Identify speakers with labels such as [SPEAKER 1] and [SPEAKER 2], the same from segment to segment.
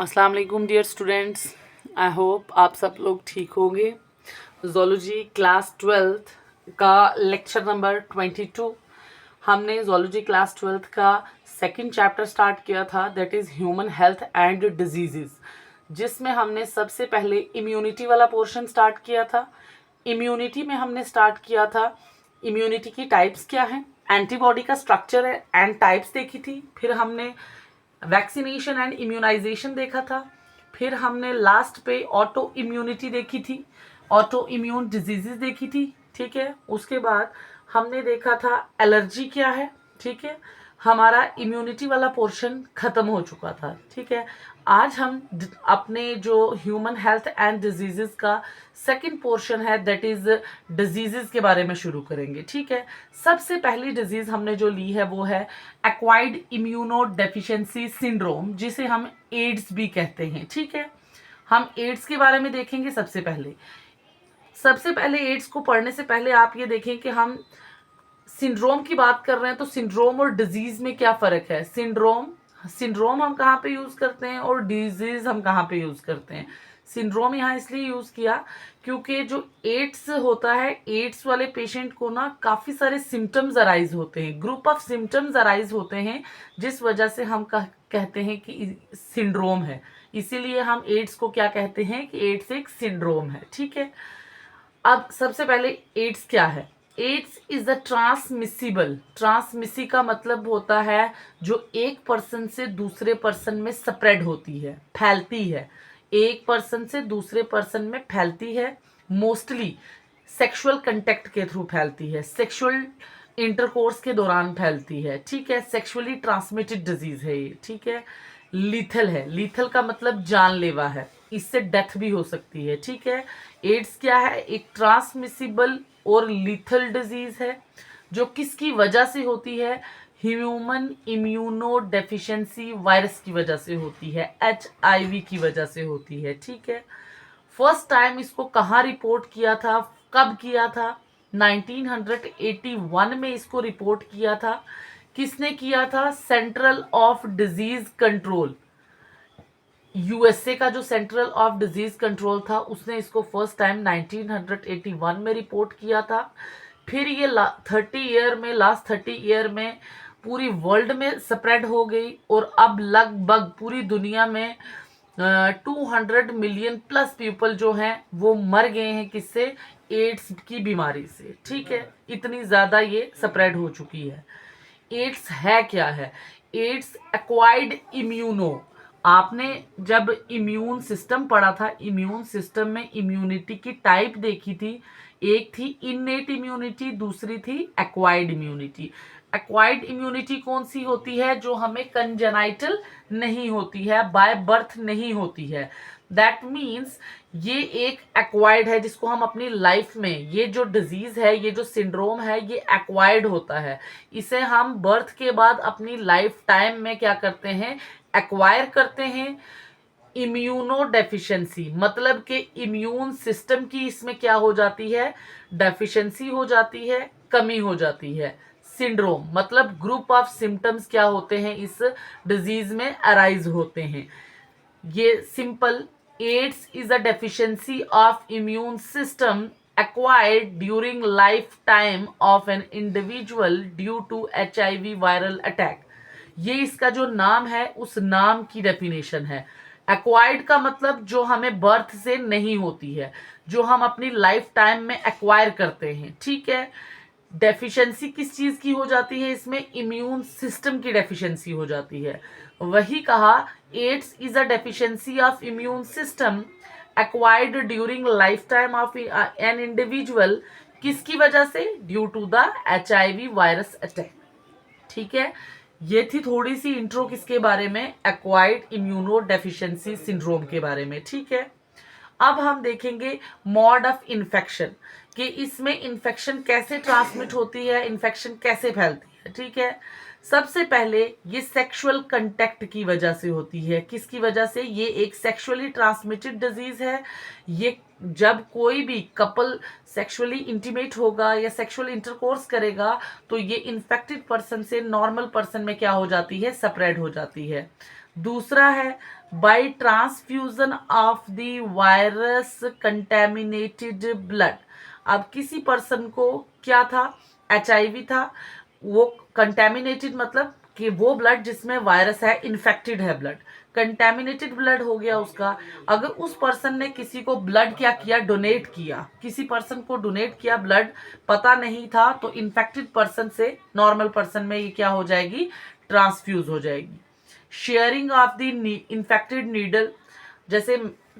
[SPEAKER 1] अस्सलाम वालेकुम dear students. I hope आप सब लोग ठीक होंगे। ज़ूलॉजी क्लास 12th का लेक्चर नंबर 22। हमने ज़ूलॉजी क्लास 12th का सेकंड चैप्टर स्टार्ट किया था, that is human health and disease, जिसमें हमने सबसे पहले इम्यूनिटी वाला पोर्शन स्टार्ट किया था। इम्यूनिटी में हमने स्टार्ट किया था इम्यूनिटी की टाइप्स क्या हैं, एंटीबॉडी का स्ट्रक्चर एंड टाइप्स देखी थी। फिर हमने वैक्सीनेशन एंड इम्यूनाइजेशन देखा था। फिर हमने लास्ट पे ऑटो इम्यूनिटी देखी थी, ऑटो इम्यून डिजीजेस देखी थी। ठीक है, उसके बाद हमने देखा था एलर्जी क्या है। ठीक है, हमारा इम्यूनिटी वाला पोर्शन खत्म हो चुका था। ठीक है, आज हम अपने जो ह्यूमन हेल्थ एंड डिजीजेस का सेकंड पोर्शन है, दैट इज डिजीजेस के बारे में शुरू करेंगे। ठीक है, सबसे पहली डिजीज हमने जो ली है वो है एक्वायर्ड इम्यूनो डेफिशिएंसी सिंड्रोम, जिसे हम एड्स भी कहते हैं। ठीक है, हम एड्स के बारे में देखेंगे। सबसे पहले एड्स को पढ़ने से पहले आप ये देखें कि हम सिंड्रोम की बात कर रहे हैं, तो सिंड्रोम और डिजीज में क्या फ़र्क है। सिंड्रोम हम कहाँ पे यूज़ करते हैं और डिजीज़ हम कहाँ पे यूज़ करते हैं। सिंड्रोम यहाँ इसलिए यूज़ किया क्योंकि जो एड्स होता है, एड्स वाले पेशेंट को ना काफ़ी सारे सिम्टम्स अराइज होते हैं, ग्रुप ऑफ सिम्टम्स अराइज होते हैं, जिस वजह से हम कहते हैं कि सिंड्रोम है। इसीलिए हम एड्स को क्या कहते हैं कि एड्स एक सिंड्रोम है। ठीक है, अब सबसे पहले एड्स क्या है। एड्स इज अ ट्रांसमिसी का मतलब होता है जो एक पर्सन से दूसरे पर्सन में स्प्रेड होती है, फैलती है, एक पर्सन से दूसरे पर्सन में फैलती है। मोस्टली सेक्सुअल कंटेक्ट के थ्रू फैलती है, सेक्सुअल इंटरकोर्स के दौरान फैलती है। ठीक है, सेक्सुअली ट्रांसमिटेड डिजीज है ये। ठीक है, लीथल है, लीथल का मतलब जानलेवा है, इससे डेथ भी हो सकती है। ठीक है, एड्स क्या है, एक ट्रांसमिसिबल और लीथल डिजीज है जो किसकी वजह से होती है, ह्यूमन इम्यूनो डेफिशिएंसी वायरस की वजह से होती है, HIV की वजह से होती है। ठीक है, फर्स्ट टाइम इसको कहाँ रिपोर्ट किया था, कब किया था, 1981 में इसको रिपोर्ट किया था। किसने किया था, central of disease control, USA का जो सेंट्रल ऑफ डिजीज कंट्रोल था, उसने इसको फर्स्ट टाइम 1981 में रिपोर्ट किया था। फिर ये लास्ट 30 ईयर में पूरी वर्ल्ड में स्प्रेड हो गई और अब लगभग पूरी दुनिया में 200 मिलियन प्लस पीपल जो हैं वो मर गए हैं, किससे, एड्स की बीमारी से। ठीक है, इतनी ज़्यादा ये स्प्रेड हो चुकी है। एड्स है क्या है, एड्स एक्वायर्ड इम्यूनो, आपने जब इम्यून सिस्टम पढ़ा था, इम्यून सिस्टम में इम्यूनिटी की टाइप देखी थी, एक थी इननेट इम्यूनिटी, दूसरी थी एक्वायर्ड इम्यूनिटी। एक्वायर्ड इम्यूनिटी कौन सी होती है, जो हमें कंजेनाइटल नहीं होती है, बाय बर्थ नहीं होती है। दैट मीन्स ये एक एक्वायर्ड है जिसको हम अपनी लाइफ में, ये जो डिजीज है, ये जो सिंड्रोम है, ये एक्वायर्ड होता है। इसे हम बर्थ के बाद अपनी लाइफ टाइम में क्या करते हैं, एक्वायर करते हैं। इम्यूनो डेफिशिएंसी मतलब कि इम्यून सिस्टम की इसमें क्या हो जाती है, डेफिशिएंसी हो जाती है, कमी हो जाती है। सिंड्रोम मतलब ग्रुप ऑफ सिम्टम्स क्या होते हैं, इस डिजीज में अराइज होते हैं। ये simple, AIDS is a deficiency of immune system acquired during lifetime of an individual due to HIV viral attack। ये इसका जो नाम है उस नाम की डेफिनेशन है। एक्वायर्ड का मतलब जो हमें बर्थ से नहीं होती है, जो हम अपनी लाइफ टाइम में एक्वायर करते हैं। ठीक है, डेफिशिएंसी किस चीज की हो जाती है, इसमें इम्यून सिस्टम की डेफिशिएंसी हो जाती है। वही कहा, AIDS is a deficiency of immune system acquired during lifetime of an individual, किसकी वजह से, due to the HIV virus attack. ठीक है, ये थी थोड़ी सी इंट्रो किसके बारे में, एक्वायर्ड इम्यूनो डेफिशिएंसी सिंड्रोम के बारे में। ठीक है, अब हम देखेंगे मोड ऑफ इन्फेक्शन, कि इसमें इन्फेक्शन कैसे ट्रांसमिट होती है, इन्फेक्शन कैसे फैलती है। ठीक है, सबसे पहले ये सेक्सुअल कंटेक्ट की वजह से होती है। किसकी वजह से, ये एक सेक्सुअली ट्रांसमिटेड डिजीज है। ये जब कोई भी कपल सेक्सुअली इंटीमेट होगा या सेक्सुअल इंटरकोर्स करेगा, तो ये इन्फेक्टेड पर्सन से नॉर्मल पर्सन में क्या हो जाती है, स्प्रेड हो जाती है। दूसरा है by transfusion of the virus contaminated blood. अब किसी पर्सन को क्या था, एचआईवी था, वो कंटेमिनेटेड मतलब कि वो ब्लड जिसमें वायरस है, इन्फेक्टेड है ब्लड, कंटेमिनेटेड ब्लड हो गया उसका। अगर उस पर्सन ने किसी को ब्लड क्या किया, डोनेट किया, किसी पर्सन को डोनेट किया ब्लड, पता नहीं था, तो इन्फेक्टेड पर्सन से नॉर्मल पर्सन में ये क्या हो जाएगी, ट्रांसफ्यूज हो जाएगी। Sharing of the infected needle, जैसे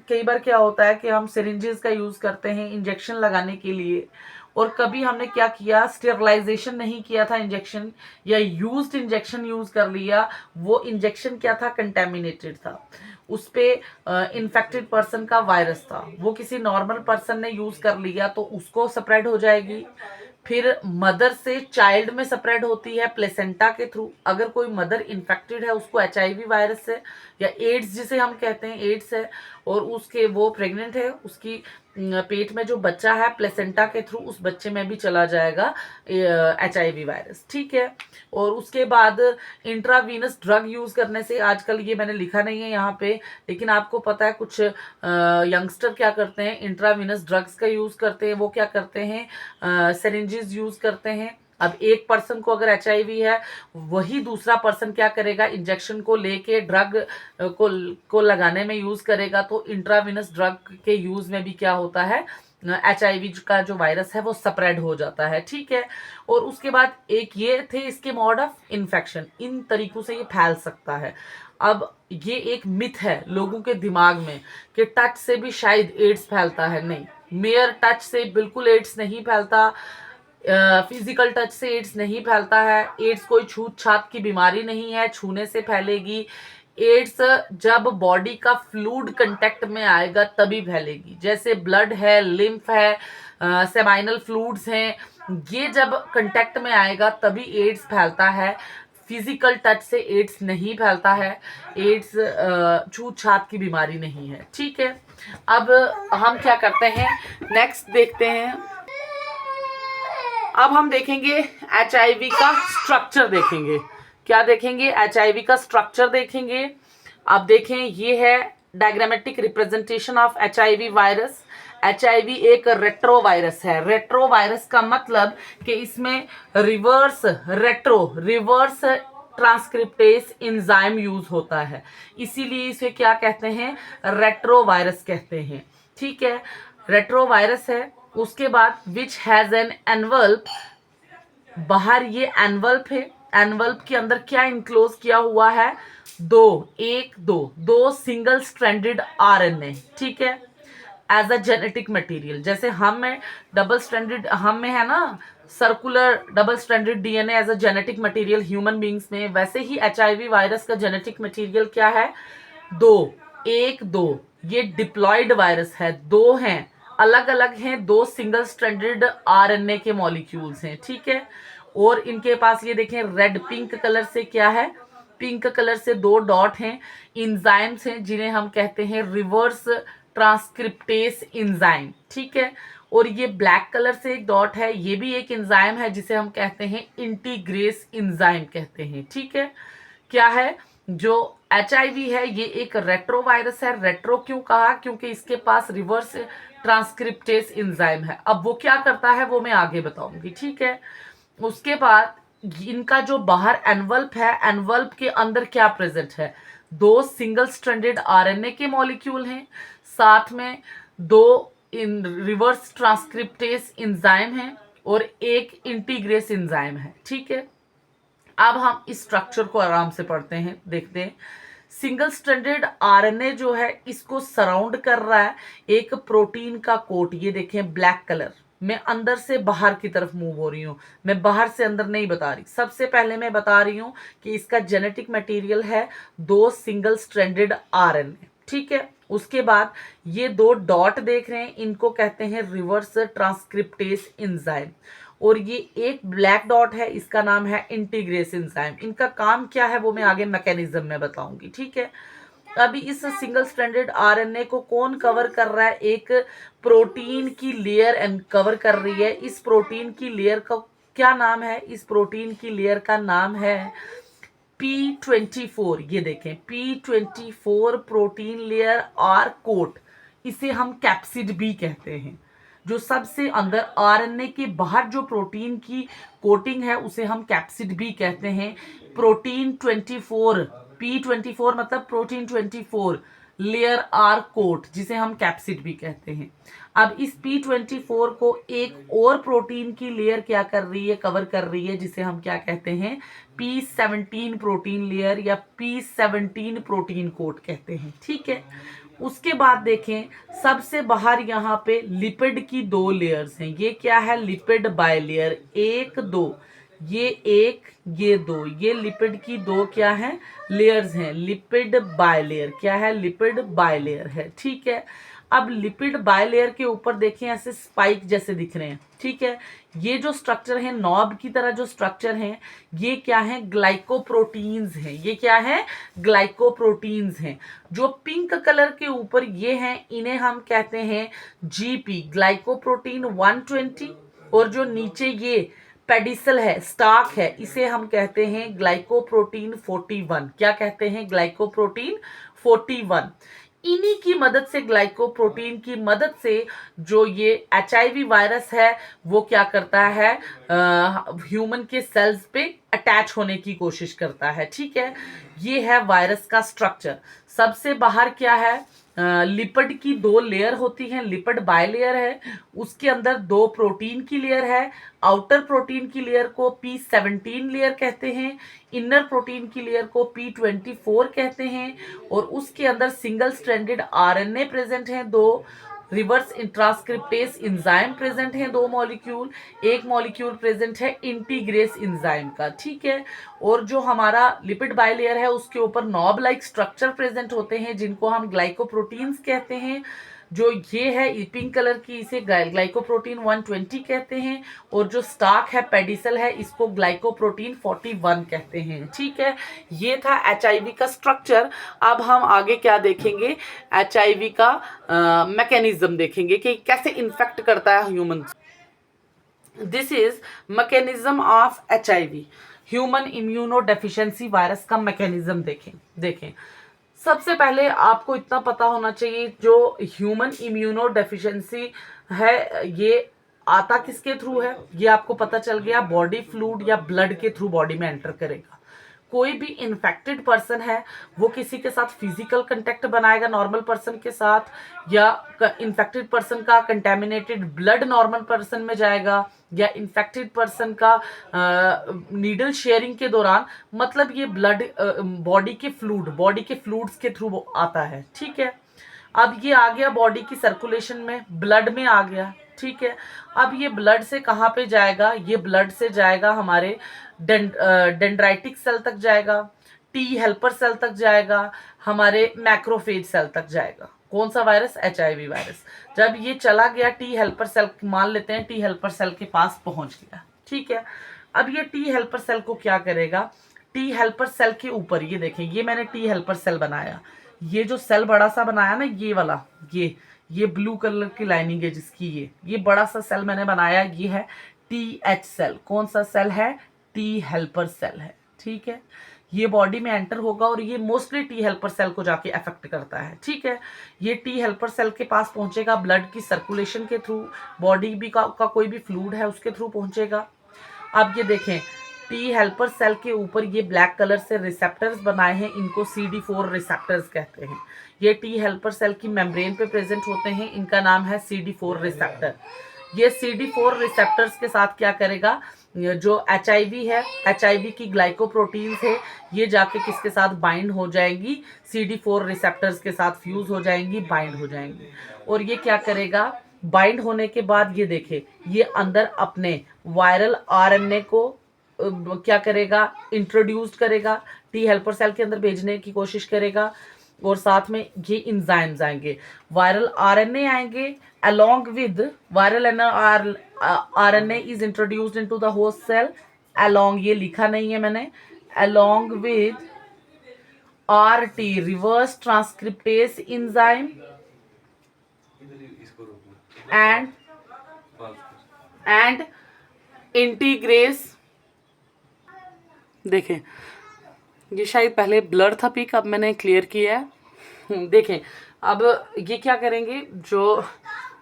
[SPEAKER 1] कई बार क्या होता है कि हम सिरिंजेस का यूज करते हैं इंजेक्शन लगाने के लिए, और कभी हमने क्या किया, स्टेरलाइजेशन नहीं किया था इंजेक्शन, या यूज्ड इंजेक्शन यूज कर लिया, वो इंजेक्शन क्या था, कंटेमिनेटेड था, उस पे इन्फेक्टेड पर्सन का वायरस था, वो किसी नॉर्मल पर्सन ने यूज कर लिया तो उसको स्प्रेड हो जाएगी। फिर मदर से चाइल्ड में स्प्रेड होती है प्लेसेंटा के थ्रू। अगर कोई मदर इन्फेक्टेड है, उसको एचआईवी वायरस से या एड्स जिसे हम कहते हैं, एड्स है, और उसके वो प्रेग्नेंट है, उसकी पेट में जो बच्चा है, प्लेसेंटा के थ्रू उस बच्चे में भी चला जाएगा एचआईवी वायरस, ठीक है। और उसके बाद इंट्रावीनस ड्रग यूज करने से, आजकल ये मैंने लिखा नहीं है यहाँ पे, लेकिन आपको पता है कुछ यंगस्टर क्या करते हैं, इंट्रावीनस ड्रग्स का यूज करते हैं। वो क्या करते हैं, सिरिंजेस यूज करते हैं। अब एक पर्सन को अगर एचआईवी है, वही दूसरा पर्सन क्या करेगा, इंजेक्शन को लेके ड्रग को लगाने में यूज करेगा, तो इंट्रावीनस ड्रग के यूज में भी क्या होता है, एचआईवी का जो वायरस है वो स्प्रेड हो जाता है, ठीक है। और उसके बाद एक ये थे इसके मोड ऑफ इन्फेक्शन, इन तरीकों से ये फैल सकता है। अब ये एक मिथ है लोगों के दिमाग में कि टच से भी शायद एड्स फैलता है, नहीं, मेयर टच से बिल्कुल एड्स नहीं फैलता, फिजिकल टच से एड्स नहीं फैलता है। एड्स कोई छूत छात की बीमारी नहीं है, छूने से फैलेगी। एड्स जब बॉडी का फ्लूइड कांटेक्ट में आएगा तभी फैलेगी, जैसे ब्लड है, लिम्फ है, सेमाइनल फ्लूइड्स हैं, ये जब कांटेक्ट में आएगा तभी एड्स फैलता है। फिजिकल टच से एड्स नहीं फैलता है, एड्स छूत छात की बीमारी नहीं है, ठीक है। अब हम क्या करते हैं, नेक्स्ट देखते हैं। अब हम देखेंगे एचआईवी का स्ट्रक्चर, देखेंगे क्या देखेंगे, एचआईवी का स्ट्रक्चर देखेंगे। अब देखें, ये है diagrammatic representation of HIV virus. HIV एक रेट्रोवायरस है। रेट्रोवायरस का मतलब कि इसमें रिवर्स ट्रांसक्रिप्टेस एंजाइम यूज होता है, इसीलिए इसे क्या कहते हैं, रेट्रोवायरस कहते हैं, ठीक है। रेट्रोवायरस है। उसके बाद विच हैज एन एनवल्प, बाहर ये एनवल्प है, एनवल्प के अंदर क्या इंक्लोज किया हुआ है, दो सिंगल स्ट्रैंडेड आरएनए, ठीक है, एज अ जेनेटिक मटेरियल। जैसे हम में डबल स्ट्रैंडेड, हम में है ना circular double stranded DNA as a genetic material human beings में, वैसे ही एचआईवी वायरस का जेनेटिक मटेरियल क्या है, दो। ये डिप्लॉयड वायरस है, दो हैं, अलग अलग हैं, दो सिंगल स्ट्रैंडेड आरएनए के मॉलिक्यूल्स हैं, ठीक है। और इनके पास ये देखें रेड पिंक कलर से क्या है, पिंक कलर से दो डॉट हैं, इंजाइम्स हैं जिन्हें हम कहते हैं रिवर्स ट्रांसक्रिप्टेस इंजाइम, ठीक है। और ये ब्लैक कलर से एक डॉट है, ये भी एक इंजाइम है जिसे हम कहते हैं इंटीग्रेस इंजाइम कहते हैं, ठीक है। क्या है, जो एचआईवी है ये एक रेट्रोवायरस है। रेट्रो क्यों कहा, क्योंकि इसके पास रिवर्स ट्रांसक्रिप्टेस इंजाइम है। अब वो क्या करता है वो मैं आगे बताऊंगी, ठीक है। उसके बाद इनका जो बाहर एनवल्प है, एनवल्प के अंदर क्या प्रेजेंट है, दो सिंगल स्ट्रैंडेड आरएनए के मॉलिक्यूल हैं, साथ में दो इन रिवर्स ट्रांसक्रिप्टेस इंजाइम है और एक इंटीग्रेस इंजाइम है, ठीक है। अब हम इस स्ट्रक्चर को आराम से पढ़ते हैं, देखते हैं। सिंगल स्ट्रैंडेड आरएनए जो है इसको सराउंड कर रहा है एक प्रोटीन का कोट, ये देखें ब्लैक कलर। मैं अंदर से बाहर की तरफ मूव हो रही हूँ, मैं बाहर से अंदर नहीं बता रही। सबसे पहले मैं बता रही हूँ कि इसका जेनेटिक मटेरियल है दो सिंगल स्ट्रैंडेड आरएनए, ठीक है। उसके बाद ये दो डॉट देख रहे हैं, इनको कहते हैं रिवर्स ट्रांसक्रिप्टेस एंजाइम। और ये एक ब्लैक डॉट है, इसका नाम है इंटीग्रेस एंजाइम। इनका काम क्या है वो मैं आगे मैकेनिज्म में बताऊंगी, ठीक है। अभी इस सिंगल स्ट्रैंडेड आरएनए को कौन कवर कर रहा है, एक प्रोटीन की लेयर कवर कर रही है। इस प्रोटीन की लेयर का क्या नाम है, इस प्रोटीन की लेयर का नाम है P24, ये देखें P24 प्रोटीन लेयर और कोट, इसे हम कैप्सिड बी कहते हैं। जो सबसे अंदर आरएनए के बाहर जो प्रोटीन की कोटिंग है उसे हम कैप्सिड बी कहते हैं। प्रोटीन 24, P24 मतलब प्रोटीन 24 लेयर आर कोट, जिसे हम कैप्सिड भी कहते हैं। अब इस P24 को एक और प्रोटीन की लेयर क्या कर रही है, कवर कर रही है, जिसे हम क्या कहते हैं, P17 प्रोटीन लेयर या P17 प्रोटीन कोट कहते हैं। ठीक है, उसके बाद देखें सबसे बाहर यहाँ पे लिपिड की दो लेयर्स हैं। ये क्या है, लिपिड बायलेयर, एक दो, ये एक ये दो, ये लिपिड की दो क्या है, लेयर्स हैं। लिपिड बायलेयर क्या है, लिपिड बायलेयर है। ठीक है, अब लिपिड बायलेयर के ऊपर देखें ऐसे स्पाइक जैसे दिख रहे हैं। ठीक है, ये जो स्ट्रक्चर है, नॉब की तरह जो स्ट्रक्चर है, ये क्या है, ग्लाइकोप्रोटीन्स हैं। ये क्या है, ग्लाइकोप्रोटीन्स हैं। जो पिंक कलर के ऊपर ये हैं, इन्हें हम कहते हैं जीपी, ग्लाइकोप्रोटीन 120। और जो नीचे ये पेडिसल है, स्टाक है, इसे हम कहते हैं ग्लाइकोप्रोटीन 41। क्या कहते हैं, ग्लाइकोप्रोटीन 41। इन्हीं की मदद से, ग्लाइकोप्रोटीन की मदद से जो ये एचआईवी वायरस है वो क्या करता है, ह्यूमन के सेल्स पे अटैच होने की कोशिश करता है। ठीक है, ये है वायरस का स्ट्रक्चर। सबसे बाहर क्या है, लिपिड की दो लेयर होती हैं, लिपिड बायलेयर है, उसके अंदर दो प्रोटीन की लेयर है। आउटर प्रोटीन की लेयर को P17 लेयर कहते हैं, इनर प्रोटीन की लेयर को P24 कहते हैं। और उसके अंदर सिंगल स्ट्रैंडेड आरएनए प्रेजेंट हैं, दो रिवर्स इंट्रास्क्रिप्टेस इंजाइम प्रेजेंट हैं, दो मॉलिक्यूल, एक मॉलिक्यूल प्रेजेंट है इंटीग्रेस इंजाइम का। ठीक है, और जो हमारा लिपिड बायलेयर है उसके ऊपर नॉब लाइक स्ट्रक्चर प्रेजेंट होते हैं, जिनको हम ग्लाइकोप्रोटीन्स कहते हैं। जो ये है पिंक कलर की, इसे ग्लाइकोप्रोटीन 120 कहते हैं। और जो स्टाक है, पेडिसल है, इसको ग्लाइकोप्रोटीन 41 कहते हैं। ठीक है, ये था एचआईवी का स्ट्रक्चर। अब हम आगे क्या देखेंगे, एचआईवी का मैकेनिज्म देखेंगे कि कैसे इन्फेक्ट करता है human. This is mechanism of HIV, human immuno deficiency virus का मैकेनिज्म देखें। सबसे पहले आपको इतना पता होना चाहिए, जो ह्यूमन इम्यूनो डेफिशिएंसी है ये आता किसके थ्रू है, ये आपको पता चल गया, बॉडी फ्लूइड या ब्लड के थ्रू बॉडी में एंटर करेगा। कोई भी इन्फेक्टेड पर्सन है वो किसी के साथ फिजिकल कांटेक्ट बनाएगा नॉर्मल पर्सन के साथ, या इन्फेक्टेड पर्सन का कंटेमिनेटेड ब्लड नॉर्मल पर्सन में जाएगा, या इन्फेक्टेड पर्सन का नीडल शेयरिंग के दौरान, मतलब ये ब्लड बॉडी के फ्लूइड्स के थ्रू आता है। ठीक है, अब ये आ गया बॉडी की सर्कुलेशन में, ब्लड में आ गया। ठीक है, अब ये ब्लड से कहाँ पे जाएगा, ये ब्लड से जाएगा हमारे डेंड्राइटिक सेल तक जाएगा, टी हेल्पर सेल तक जाएगा, हमारे मैक्रोफेज सेल तक जाएगा। कौन सा वायरस, एचआईवी वायरस। जब ये चला गया टी हेल्पर सेल, मान लेते हैं टी हेल्पर सेल के पास पहुंच गया। ठीक है, अब ये टी हेल्पर सेल को क्या करेगा, टी हेल्पर सेल के ऊपर, ये देखें, ये मैंने टी हेल्पर सेल बनाया, ये जो सेल बड़ा सा बनाया ना, ये वाला, ये ब्लू कलर की लाइनिंग है जिसकी, ये बड़ा सा सेल मैंने बनाया, ये है TH सेल। कौन सा सेल है, टी हेल्पर सेल है। ठीक है, ये बॉडी में एंटर होगा और ये मोस्टली टी हेल्पर सेल को जाके अफेक्ट करता है। ठीक है, ये टी हेल्पर सेल के पास पहुंचेगा ब्लड की सर्कुलेशन के थ्रू, बॉडी भी का कोई भी फ्लूइड है उसके थ्रू पहुंचेगा। अब ये देखें, टी हेल्पर सेल के ऊपर ये ब्लैक कलर से रिसेप्टर्स बनाए हैं, इनको CD4 रिसेप्टर्स कहते हैं। ये टी हेल्पर सेल की मेम्ब्रेन पे प्रेजेंट होते हैं, इनका नाम है CD4 रिसेप्टर। ये CD4 रिसेप्टर्स के साथ क्या करेगा, जो एचआईवी है, एचआईवी की ग्लाइकोप्रोटीन्स है, ये जाके किसके साथ बाइंड हो जाएंगी, CD4 रिसेप्टर्स के साथ फ्यूज हो जाएंगी, बाइंड हो जाएंगी। और ये क्या करेगा, बाइंड होने के बाद ये देखे, ये अंदर अपने वायरल आरएनए को क्या करेगा, इंट्रोड्यूस करेगा, टी हेल्पर सेल के अंदर भेजने की कोशिश करेगा। और साथ में ये इंजाइम्स आएंगे, वायरल आरएनए आएंगे, along with viral RNA is introduced into the host cell, along, ये लिखा नहीं है मैंने, along with RT reverse transcriptase enzyme and integrase, देखें ये शायद पहले ब्लर था पिक, अब मैंने क्लियर किया है। देखें अब ये क्या करेंगे, जो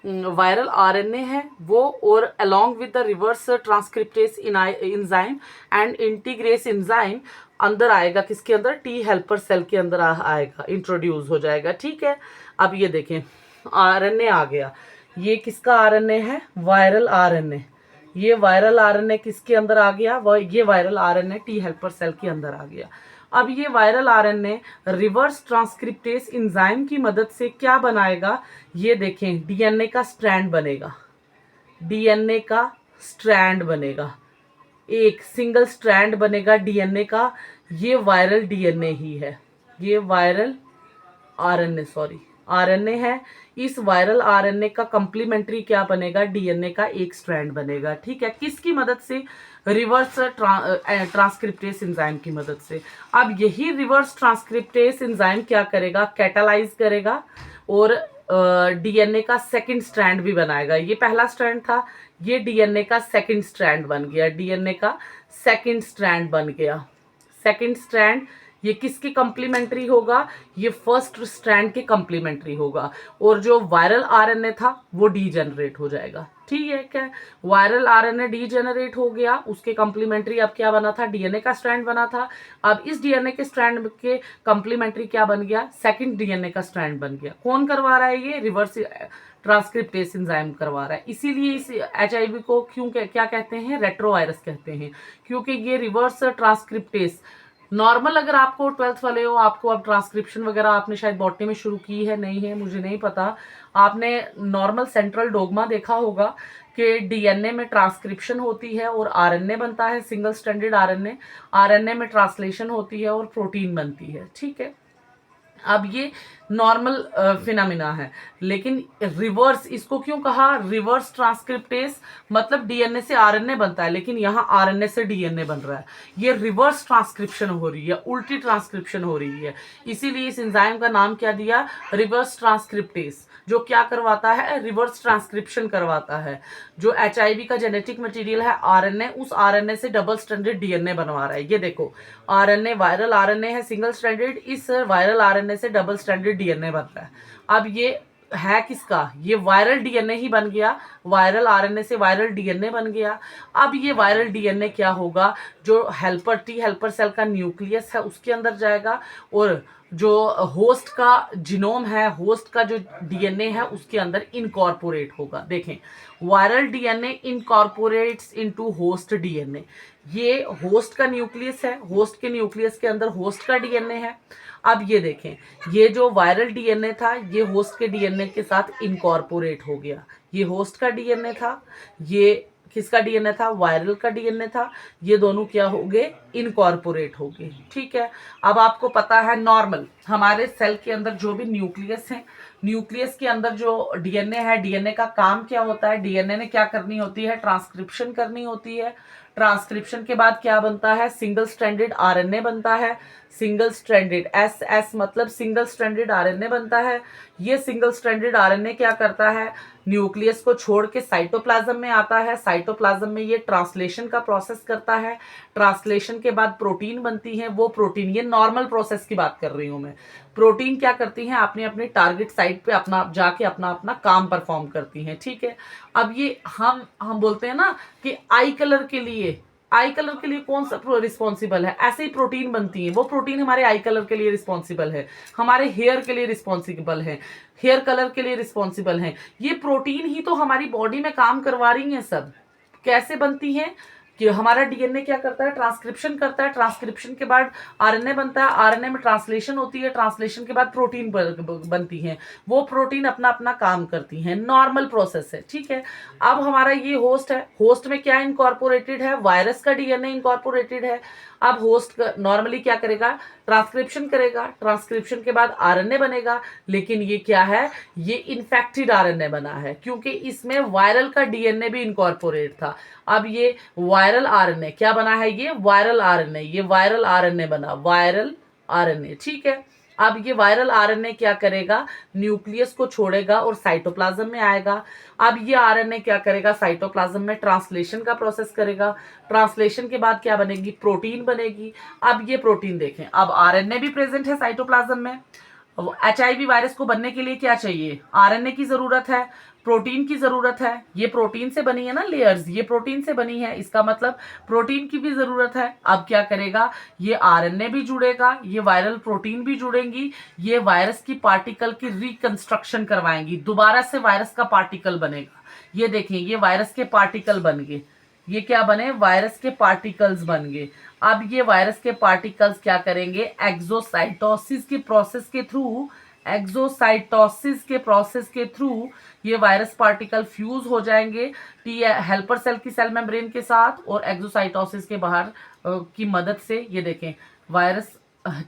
[SPEAKER 1] वायरल आरएनए है वो और along with the reverse transcriptase enzyme and integrase enzyme अंदर आएगा, किसके अंदर, टी हेल्पर सेल के अंदर आएगा, इंट्रोड्यूस हो जाएगा। ठीक है, अब ये देखें आरएनए आ गया, ये किसका आरएनए है, वायरल आरएनए। ये वायरल आरएनए किसके अंदर आ गया, ये viral RNA T helper cell के अंदर आ गया। अब ये viral RNA reverse transcriptase enzyme की मदद से क्या बनाएगा, ये देखें डीएनए का स्ट्रैंड बनेगा, डीएनए का स्ट्रैंड बनेगा, एक सिंगल स्ट्रैंड बनेगा डीएनए का। ये वायरल डीएनए ही है, ये वायरल आरएनए आरएनए है। इस वायरल आरएनए का कंप्लीमेंट्री क्या बनेगा, डीएनए का एक स्ट्रैंड बनेगा। ठीक है, किसकी मदद से, रिवर्स ट्रांसक्रिप्टेस एंजाइम की मदद से। अब यही रिवर्स ट्रांसक्रिप्टेस एंजाइम क्या करेगा, कैटालाइज करेगा और डीएनए का सेकंड स्ट्रैंड भी बनाएगा। ये पहला स्ट्रैंड था, ये डीएनए का सेकंड स्ट्रैंड बन गया, डीएनए का सेकंड स्ट्रैंड बन गया। सेकंड स्ट्रैंड ये किसके कंप्लीमेंट्री होगा, ये फर्स्ट स्ट्रैंड के कंप्लीमेंट्री होगा, और जो वायरल आरएनए था वो डीजेनरेट हो जाएगा। ठीक है, क्या वायरल आरएनए डीजेनरेट हो गया, उसके कंप्लीमेंट्री अब क्या बना था, डीएनए का स्ट्रैंड बना था। अब इस डीएनए के स्ट्रैंड के कंप्लीमेंट्री क्या बन गया, सेकंड डीएनए का स्ट्रैंड बन गया। कौन करवा रहा है, ये रिवर्स ट्रांसक्रिप्टेस एंजाइम करवा रहा है। इसीलिए इस एचआईवी को क्या कहते हैं, रेट्रोवायरस कहते हैं, क्योंकि ये रिवर्स ट्रांसक्रिप्टेस। नॉर्मल अगर आपको 12th वाले हो, आपको अब ट्रांसक्रिप्शन वगैरह आपने शायद बॉटनी में शुरू की है, नहीं है मुझे नहीं पता, आपने नॉर्मल सेंट्रल डोगमा देखा होगा कि डीएनए में ट्रांसक्रिप्शन होती है और आरएनए बनता है, सिंगल स्ट्रैंडेड आरएनए, आरएनए में ट्रांसलेशन होती है और प्रोटीन बनती है। ठीक है, अब ये नॉर्मल फिनोमिना है, लेकिन रिवर्स इसको क्यों कहा, रिवर्स ट्रांसक्रिप्टेस मतलब डीएनए से आरएनए बनता है, लेकिन यहाँ आरएनए से डीएनए बन रहा है। ये रिवर्स ट्रांसक्रिप्शन हो रही है, उल्टी ट्रांसक्रिप्शन हो रही है, इसीलिए इस एंजाइम का नाम क्या दिया, रिवर्स ट्रांसक्रिप्टेस, जो क्या करवाता है, रिवर्स ट्रांसक्रिप्शन करवाता है। जो एचआईवी का जेनेटिक मटेरियल है आरएनए, उस आरएनए से डबल स्ट्रैंडेड डीएनए बनवा रहा है। ये देखो आरएनए, वायरल आरएनए है सिंगल स्ट्रैंडेड, इस वायरल आरएनए से डबल स्ट्रैंडेड डीएनए बन रहा है। अब ये है किसका, ये वायरल डीएनए ही बन गया, वायरल आरएनए से वायरल डीएनए बन गया। अब ये वायरल डीएनए क्या होगा, जो हेल्पर टी हेल्पर सेल का न्यूक्लियस है उसके अंदर जाएगा, और जो होस्ट का जिनोम है, होस्ट का जो डीएनए है उसके अंदर इनकॉर्पोरेट होगा। देखें viral DNA incorporates into host DNA, ये होस्ट का न्यूक्लियस है, होस्ट के न्यूक्लियस के अंदर होस्ट का डीएनए है। अब ये देखें, ये जो वायरल डीएनए था ये होस्ट के डीएनए के साथ इनकॉर्पोरेट हो गया, ये होस्ट का डीएनए था, ये किसका डीएनए था, वायरल का डीएनए था, ये दोनों क्या हो गए, इनकॉर्पोरेट हो गए। ठीक है, अब आपको पता है नॉर्मल हमारे सेल के अंदर जो भी न्यूक्लियस है, न्यूक्लियस के अंदर जो डीएनए है, डीएनए का काम क्या होता है, डीएनए ने क्या करनी होती है, ट्रांसक्रिप्शन करनी होती है। ट्रांसक्रिप्शन के बाद क्या बनता है, सिंगल स्ट्रैंडेड आरएनए बनता है, सिंगल स्ट्रैंडेड एस मतलब सिंगल स्ट्रैंडेड आरएनए बनता है। ये सिंगल स्ट्रैंडेड आरएनए क्या करता है, न्यूक्लियस को छोड़ के साइटोप्लाज्म में आता है, साइटोप्लाज्म में ये ट्रांसलेशन का प्रोसेस करता है, ट्रांसलेशन के बाद प्रोटीन बनती है, वो प्रोटीन, ये नॉर्मल प्रोसेस की बात कर रही हूँ मैं, प्रोटीन क्या करती हैं, अपनी अपनी टारगेट साइट पे अपना जाके अपना अपना काम परफॉर्म करती हैं। ठीक है, अब ये हम बोलते हैं ना कि आई कलर के लिए कौन सा रिस्पॉन्सिबल है, ऐसे ही प्रोटीन बनती है, वो प्रोटीन हमारे आई कलर के लिए रिस्पॉन्सिबल है, हमारे हेयर के लिए रिस्पॉन्सिबल है, हेयर कलर के लिए रिस्पॉन्सिबल है। ये प्रोटीन ही तो हमारी बॉडी में काम करवा रही हैं सब। कैसे बनती हैं कि हमारा डीएनए क्या करता है, ट्रांसक्रिप्शन करता है, ट्रांसक्रिप्शन के बाद आरएनए बनता है, आरएनए में ट्रांसलेशन होती है, ट्रांसलेशन के बाद प्रोटीन बनती है, वो प्रोटीन अपना अपना काम करती हैं, नॉर्मल प्रोसेस है। ठीक है, अब हमारा ये होस्ट है, होस्ट में क्या इनकॉर्पोरेटेड है, वायरस का डीएनए इनकॉर्पोरेटेड है। अब होस्ट नॉर्मली क्या करेगा, ट्रांसक्रिप्शन करेगा, ट्रांसक्रिप्शन के बाद आरएनए बनेगा, लेकिन ये क्या है, ये इन्फेक्टेड आरएनए बना है, क्योंकि इसमें वायरल का डीएनए भी इनकॉर्पोरेट था। अब ये वायरल आरएनए क्या बना है, ये वायरल आरएनए, ये वायरल आरएनए बना, वायरल आरएनए। ठीक है, अब ये वायरल आरएनए क्या करेगा, न्यूक्लियस को छोड़ेगा और साइटोप्लाज्म में आएगा। अब ये आरएनए क्या करेगा, साइटोप्लाज्म में ट्रांसलेशन का प्रोसेस करेगा। ट्रांसलेशन के बाद क्या बनेगी, प्रोटीन बनेगी। अब ये प्रोटीन देखें, अब आरएनए भी प्रेजेंट है साइटोप्लाज्म में। HIV वायरस को बनने के लिए क्या चाहिए, आरएनए की जरूरत है, प्रोटीन की जरूरत है। ये प्रोटीन से बनी है ना लेयर्स, ये प्रोटीन से बनी है, इसका मतलब प्रोटीन की भी जरूरत है। अब क्या करेगा, ये आरएनए भी जुड़ेगा, ये वायरल प्रोटीन भी जुड़ेंगी, ये वायरस की पार्टिकल की रिकंस्ट्रक्शन करवाएंगी, दोबारा से वायरस का पार्टिकल बनेगा। ये देखिए, ये वायरस के पार्टिकल बन गए, ये क्या बने, वायरस के पार्टिकल्स बन गए। अब ये वायरस के पार्टिकल्स क्या करेंगे, एक्सोसाइटोसिस के प्रोसेस के थ्रू, एक्सोसाइटोसिस के प्रोसेस के थ्रू ये वायरस पार्टिकल फ्यूज हो जाएंगे टी हेल्पर सेल की सेल मेम्ब्रेन के साथ, और एक्सोसाइटोसिस के बाहर की मदद से ये देखें वायरस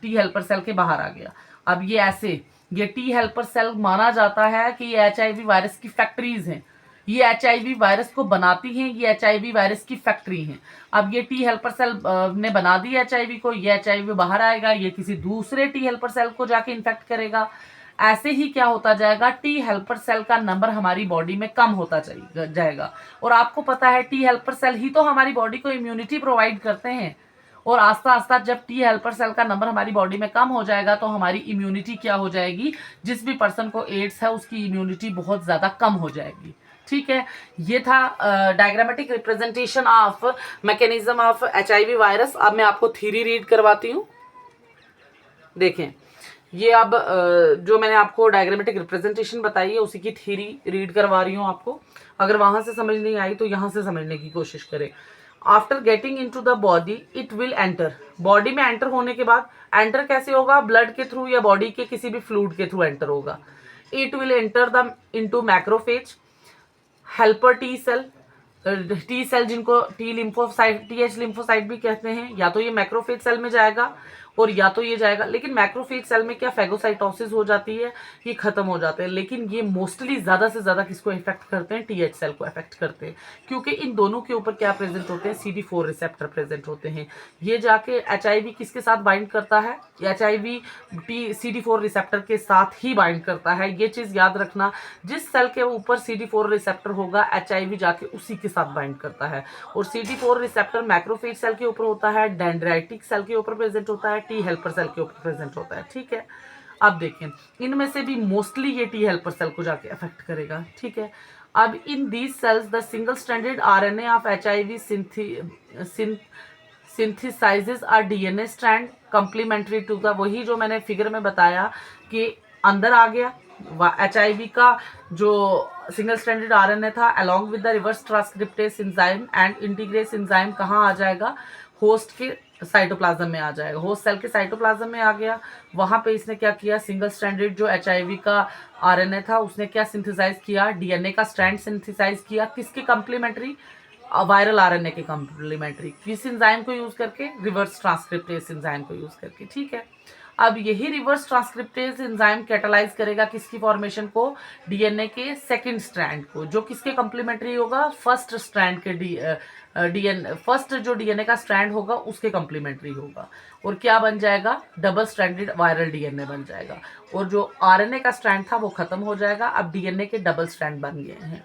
[SPEAKER 1] टी हेल्पर सेल के बाहर आ गया। अब ये ऐसे, ये टी हेल्पर सेल माना जाता है कि ये HIV वायरस की फैक्ट्रीज हैं, ये HIV वायरस को बनाती हैं, ये HIV वायरस की फैक्ट्री हैं। अब ये टी हेल्पर सेल ने बना दी HIV को, ये HIV बाहर आएगा, ये किसी दूसरे टी हेल्पर सेल को जाके इन्फेक्ट करेगा। ऐसे ही क्या होता जाएगा, टी हेल्पर सेल का नंबर हमारी बॉडी में कम होता जाएगा। और आपको पता है टी हेल्पर सेल ही तो हमारी बॉडी को इम्यूनिटी प्रोवाइड करते हैं। और आस्ता आस्ता जब टी हेल्पर सेल का नंबर हमारी बॉडी में कम हो जाएगा तो हमारी इम्यूनिटी क्या हो जाएगी, जिस भी पर्सन को एड्स है उसकी इम्यूनिटी बहुत ज्यादा कम हो जाएगी। ठीक है, ये था diagrammatic representation of mechanism of HIV virus. अब मैं आपको थ्योरी रीड करवाती हूँ। देखें, ये अब जो मैंने आपको डायग्रामेटिक रिप्रेजेंटेशन बताई है उसी की थ्योरी रीड करवा रही हूँ आपको। अगर वहां से समझ नहीं आई तो यहाँ से समझने की कोशिश करें। After getting in to the body it will enter, body में एंटर होने के बाद, एंटर कैसे होगा, ब्लड के थ्रू या बॉडी के किसी भी फ्लूइड के थ्रू एंटर होगा। It will enter the into macrophage, helper T cell जिनको टी लिम्फोसाइट, TH लिम्फोसाइट भी कहते हैं, या तो ये मैक्रोफेज सेल में जाएगा और या तो ये जाएगा। लेकिन मैक्रोफेज सेल में क्या फैगोसाइटोसिस हो जाती है, ये खत्म हो जाते हैं। लेकिन ये मोस्टली ज्यादा से ज्यादा किसको इफेक्ट करते हैं, TH सेल को इफेक्ट करते हैं, क्योंकि इन दोनों के ऊपर क्या प्रेजेंट होते हैं, CD4 रिसेप्टर प्रेजेंट होते हैं। ये जाके HIV किसके साथ बाइंड करता है, HIV CD4 रिसेप्टर के साथ ही बाइंड करता है। ये चीज याद रखना, जिस सेल के ऊपर CD4 रिसेप्टर होगा HIV जाके उसी के साथ बाइंड करता है। और CD4 रिसेप्टर मैक्रोफेज सेल के ऊपर होता है, डेंड्राइटिक सेल के ऊपर प्रेजेंट होता है, टी हेल्पर सेल के ऊपर प्रेजेंट होता है। ठीक है, अब देखें, इनमें से भी मोस्टली ये टी हेल्पर सेल को जाके अफेक्ट करेगा। ठीक है, अब in these cells the single stranded RNA of HIV synthesizes a DNA strand complementary to the, वही जो मैंने फिगर में बताया कि अंदर आ गया HIV का जो सिंगल स्ट्रैंडेड RNA था along with the reverse transcriptase enzyme and integrase enzyme कहाँ आ जाएगा, होस्ट के साइटोप्लाज्म में आ जाएगा, होस्ट सेल के साइटोप्लाज्म में आ गया। वहां पे इसने क्या किया, सिंगल स्ट्रैंडेड जो HIV का RNA था उसने क्या सिंथेसाइज किया, DNA का स्ट्रैंड सिंथेसाइज किया, किसके कम्प्लीमेंट्री, वायरल RNA के कम्प्लीमेंट्री, किस एंजाइम को यूज करके, रिवर्स ट्रांसक्रिप्टेज एंजाइम को यूज करके। ठीक है, अब यही रिवर्स ट्रांसक्रिप्टेज एंजाइम कैटालाइज करेगा किसकी फॉर्मेशन को, DNA के सेकंड स्ट्रैंड को, जो किसके कम्प्लीमेंट्री होगा, फर्स्ट स्ट्रैंड के फर्स्ट जो DNA का स्ट्रैंड होगा उसके कम्प्लीमेंट्री होगा। और क्या बन जाएगा, डबल स्ट्रैंडेड वायरल DNA बन जाएगा। और जो RNA का स्ट्रैंड था वो खत्म हो जाएगा, अब DNA के डबल स्ट्रैंड बन गए हैं।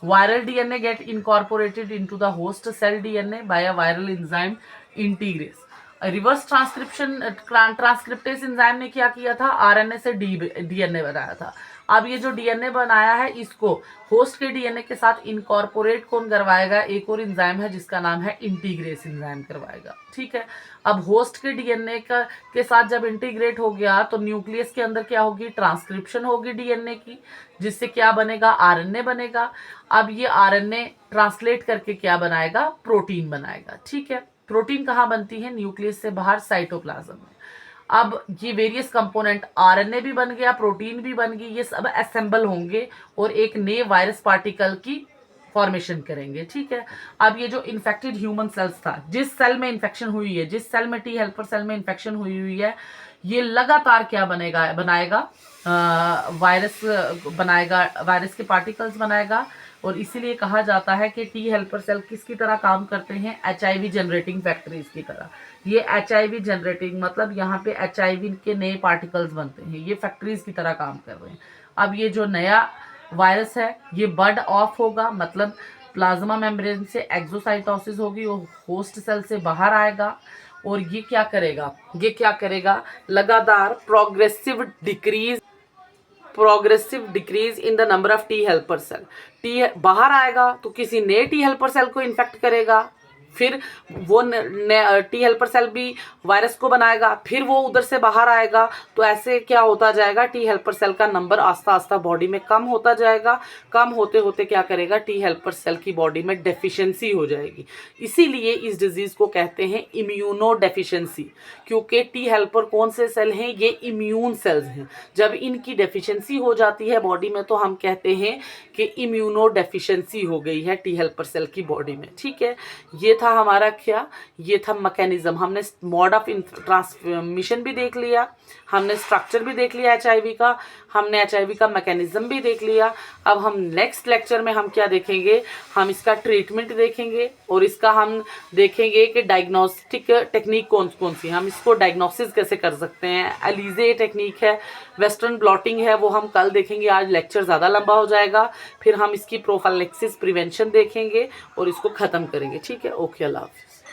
[SPEAKER 1] Viral DNA get incorporated into the host cell DNA by a viral enzyme integrase. Reverse transcriptase enzyme ने क्या किया था, RNA से DNA बनाया था। अब ये जो DNA बनाया है इसको होस्ट के DNA के साथ इनकॉर्पोरेट कौन करवाएगा, एक और एंजाइम है जिसका नाम है इंटीग्रेस एंजाइम करवाएगा। ठीक है, अब होस्ट के DNA के साथ जब इंटीग्रेट हो गया तो न्यूक्लियस के अंदर क्या होगी, ट्रांसक्रिप्शन होगी DNA की, जिससे क्या बनेगा, RNA बनेगा। अब ये RNA ट्रांसलेट करके क्या बनाएगा, प्रोटीन बनाएगा। ठीक है, प्रोटीन कहाँ बनती है, न्यूक्लियस से बाहर साइटोप्लाज्म में। अब ये वेरियस कंपोनेंट RNA भी बन गया, प्रोटीन भी बन गई, ये सब असेंबल होंगे और एक नए वायरस पार्टिकल की फॉर्मेशन करेंगे। ठीक है, अब ये जो इन्फेक्टेड ह्यूमन सेल्स था, जिस सेल में इन्फेक्शन हुई है, जिस सेल में टी हेल्पर सेल में इन्फेक्शन हुई है, ये लगातार क्या बनाएगा, वायरस बनाएगा, वायरस के पार्टिकल्स बनाएगा, और इसीलिए कहा जाता है कि टी हेल्पर सेल किसकी तरह काम करते हैं, HIV जनरेटिंग फैक्ट्रीज की तरह। ये HIV जनरेटिंग मतलब यहाँ पे HIV के नए पार्टिकल्स बनते हैं, ये फैक्ट्रीज की तरह काम कर रहे हैं। अब ये जो नया वायरस है ये बर्ड ऑफ होगा, मतलब प्लाज्मा मेम्ब्रेन से एक्सोसाइटोसिस होगी, वो होस्ट सेल से बाहर आएगा और ये क्या करेगा, लगातार progressive decrease in the number of T helper cell. T बाहर आएगा तो किसी नए टी हेल्पर सेल को इन्फेक्ट करेगा, फिर वो टी हेल्पर सेल भी वायरस को बनाएगा, फिर वो उधर से बाहर आएगा। तो ऐसे क्या होता जाएगा, टी हेल्पर सेल का नंबर आस्ता आस्ता बॉडी में कम होता जाएगा। कम होते होते क्या करेगा, टी हेल्पर सेल की बॉडी में डेफिशिएंसी हो जाएगी। इसीलिए इस डिजीज को कहते हैं इम्यूनो डेफिशिएंसी, क्योंकि टी हेल्पर कौन से सेल हैं, ये इम्यून सेल्स हैं। जब इनकी डेफिशिएंसी हो जाती है बॉडी में तो हम कहते हैं कि इम्यूनो डेफिशिएंसी हो गई है टी हेल्पर सेल की बॉडी में। ठीक है, ये था हमारा क्या, ये था मैकेनिज्म। हमने मोड ऑफ ट्रांसमिशन भी देख लिया, हमने स्ट्रक्चर भी देख लिया HIV का, हमने HIV का मैकेनिज्म भी देख लिया। अब हम नेक्स्ट लेक्चर में हम क्या देखेंगे, हम इसका ट्रीटमेंट देखेंगे और इसका हम देखेंगे कि डायग्नोस्टिक टेक्निक कौन कौन सी, हम इसको डायग्नोसिस कैसे कर सकते हैं। एलिजे टेक्निक है, वेस्टर्न ब्लॉटिंग है, वो हम कल देखेंगे। आज लेक्चर ज़्यादा लंबा हो जाएगा, फिर हम इसकी प्रोफाइलैक्सिस प्रिवेंशन देखेंगे और इसको ख़त्म करेंगे। ठीक है, ओके, अल्लाह हाफिज़।